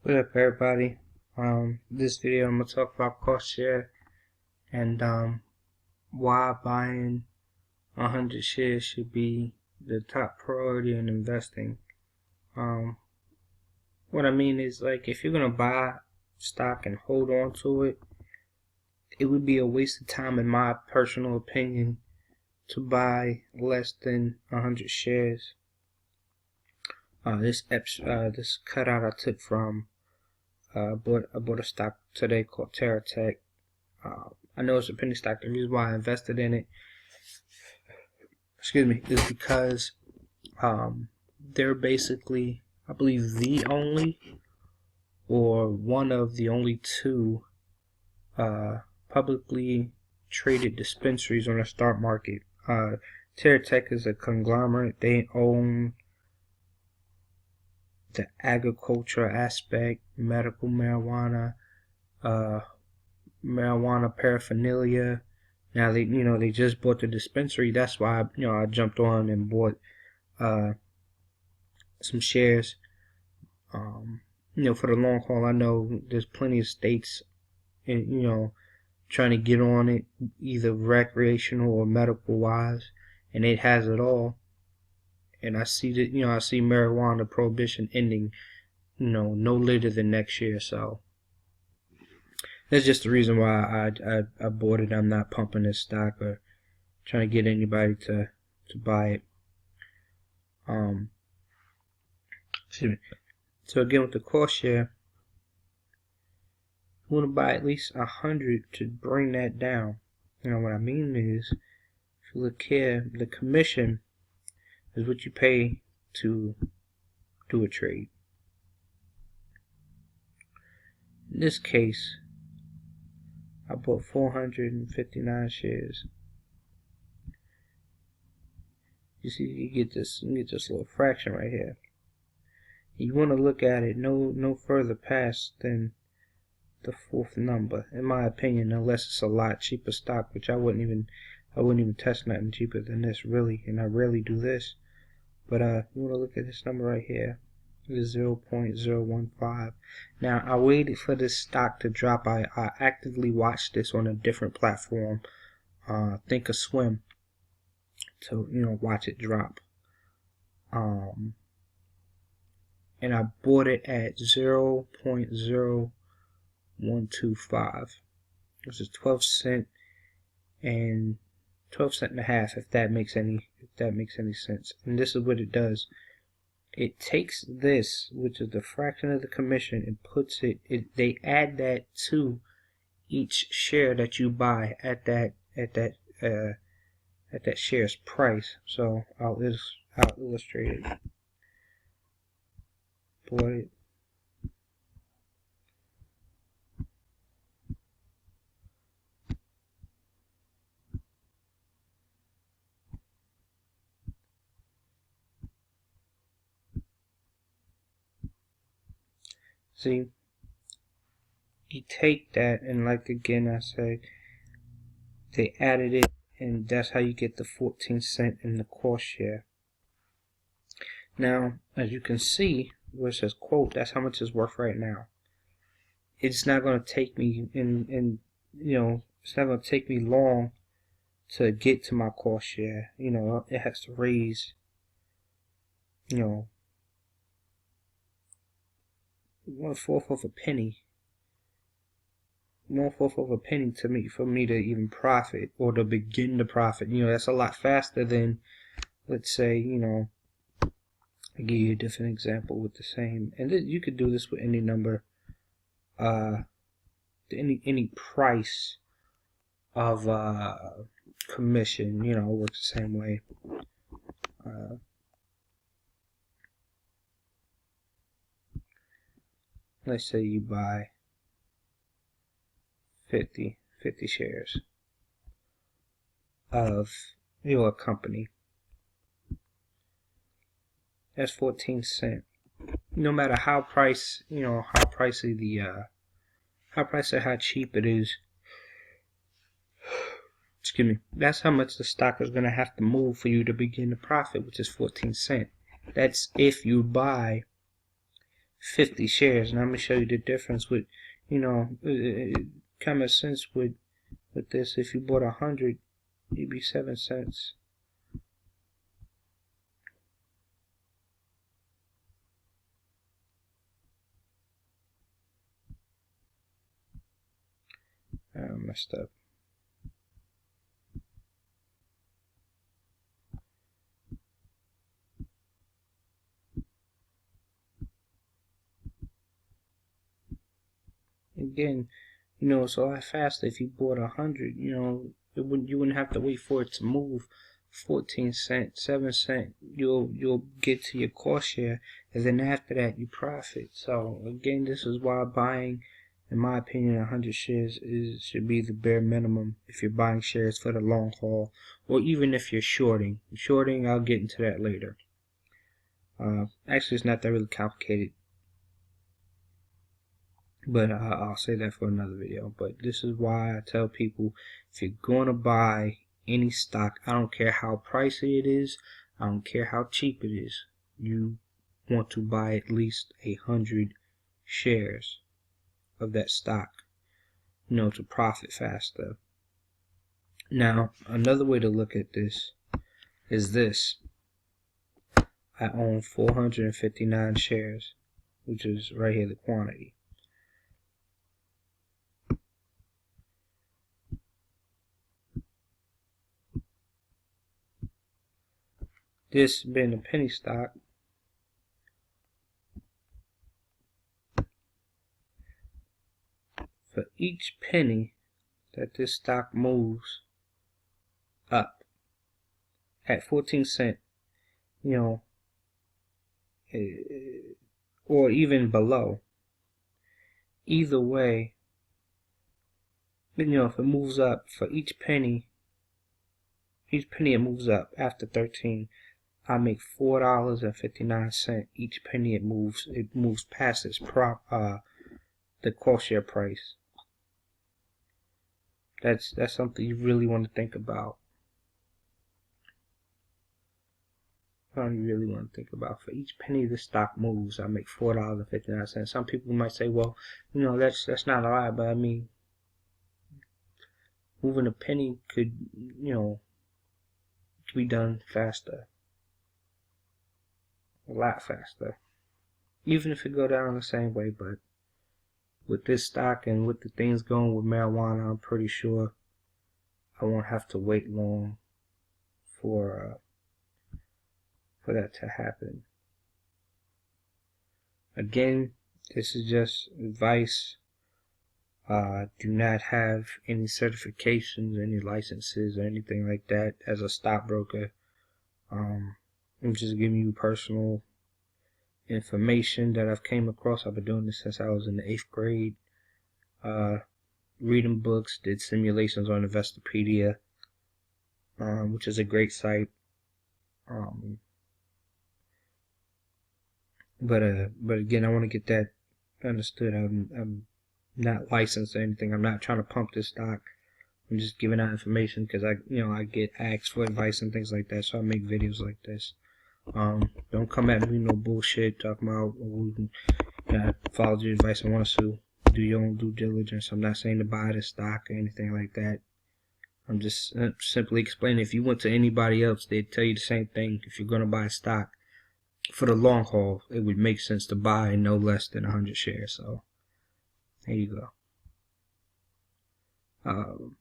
What up, everybody? This video I'm gonna talk about cost share and why buying 100 shares should be the top priority in investing. What I mean is, like, if you're gonna buy stock and hold on to it, it would be a waste of time, in my personal opinion, to buy less than 100 shares. This cutout I took from I bought a stock today called TerraTech. I know it's a penny stock. The reason why I invested in it, is because they're basically, I believe, the only or one of the only two publicly traded dispensaries on the stock market. TerraTech is a conglomerate. They own the agriculture aspect, medical marijuana, marijuana paraphernalia. Now they just bought the dispensary. That's why I jumped on and bought some shares. For the long haul, I know there's plenty of states, trying to get on it, either recreational or medical wise, and it has it all. And I see that I see marijuana prohibition ending, no later than next year. So that's just the reason why I bought it. I'm not pumping this stock or trying to get anybody to buy it. So again, with the cost share, you want to buy at least 100 to bring that down. What I mean is, if you look here, the commission is what you pay to do a trade. In this case, I bought 459 shares. You see, you get this little fraction right here. You want to look at it no further past than the fourth number, in my opinion, unless it's a lot cheaper stock, which I wouldn't even test nothing cheaper than this, really, and I rarely do this. But you want to look at this number right here. It is 0.015. Now, I waited for this stock to drop. I actively watched this on a different platform, Thinkorswim, to watch it drop. And I bought it at 0.0125, which is 12 cent and 12 cent and a half, if that makes any sense. And this is what it does. It takes this, which is the fraction of the commission, and puts it, they add that to each share that you buy at that share's price. So I'll illustrate it. Bought it. See, you take that, and like again I say, they added it, and that's how you get the 14 cent in the cost share. Now, as you can see, where it says quote, that's how much it's worth right now. It's not going to take me it's not going to take me long to get to my cost share. It has to raise 1/4 of a penny. 1/4 of a penny for me to even profit, or to begin to profit. That's a lot faster than, let's say, I give you a different example with the same, and you could do this with any number, any price of commission. It works the same way. Let's say you buy 50 shares of your company. That's 14 cents. No matter how pricey how cheap it is, that's how much the stock is going to have to move for you to begin to profit, which is 14 cents. That's if you buy 50 shares. And I'm gonna show you the difference with, you know, common sense with this. If you bought 100, it'd be 7 cents. I messed up. Again, you know, it's a lot faster if you bought 100. You know, you wouldn't have to wait for it to move 14 cents, 7 cents. You'll get to your cost share, and then after that you profit. So again, this is why buying, in my opinion, 100 shares should be the bare minimum if you're buying shares for the long haul, or even if you're shorting. Shorting, I'll get into that later. Actually, it's not that really complicated, but I'll say that for another video. But this is why I tell people, if you're going to buy any stock, I don't care how pricey it is, I don't care how cheap it is, you want to buy at least 100 shares of that stock, you know, to profit faster. Now, another way to look at this is this. I own 459 shares, which is right here, the quantity. This being a penny stock, for each penny that this stock moves up at 14 cents, you know, or even below, either way, you know, if it moves up for each penny it moves up after 13, I make $4.59 each penny it moves. It moves past its the cost share price. That's something you really want to think about. You really want to think about. For each penny the stock moves, I make $4.59. Some people might say, well, you know, that's not a lot, but I mean, moving a penny could, you know, could be done faster, a lot faster, even if it go down the same way. But with this stock and with the things going with marijuana, I'm pretty sure I won't have to wait long for that to happen. Again, this is just advice. Do not have any certifications, any licenses, or anything like that as a stockbroker. I'm just giving you personal information that I've came across. I've been doing this since I was in the 8th grade. Reading books, did simulations on Investopedia, which is a great site. But again, I want to get that understood. I'm not licensed or anything. I'm not trying to pump this stock. I'm just giving out information because I get asked for advice and things like that, so I make videos like this. Don't come at me no bullshit talking about follow your advice. I want to sue. Do your own due diligence. I'm not saying to buy the stock or anything like that. I'm just simply explaining. If you went to anybody else, they'd tell you the same thing. If you're gonna buy a stock for the long haul, it would make sense to buy no less than 100 shares. So there you go.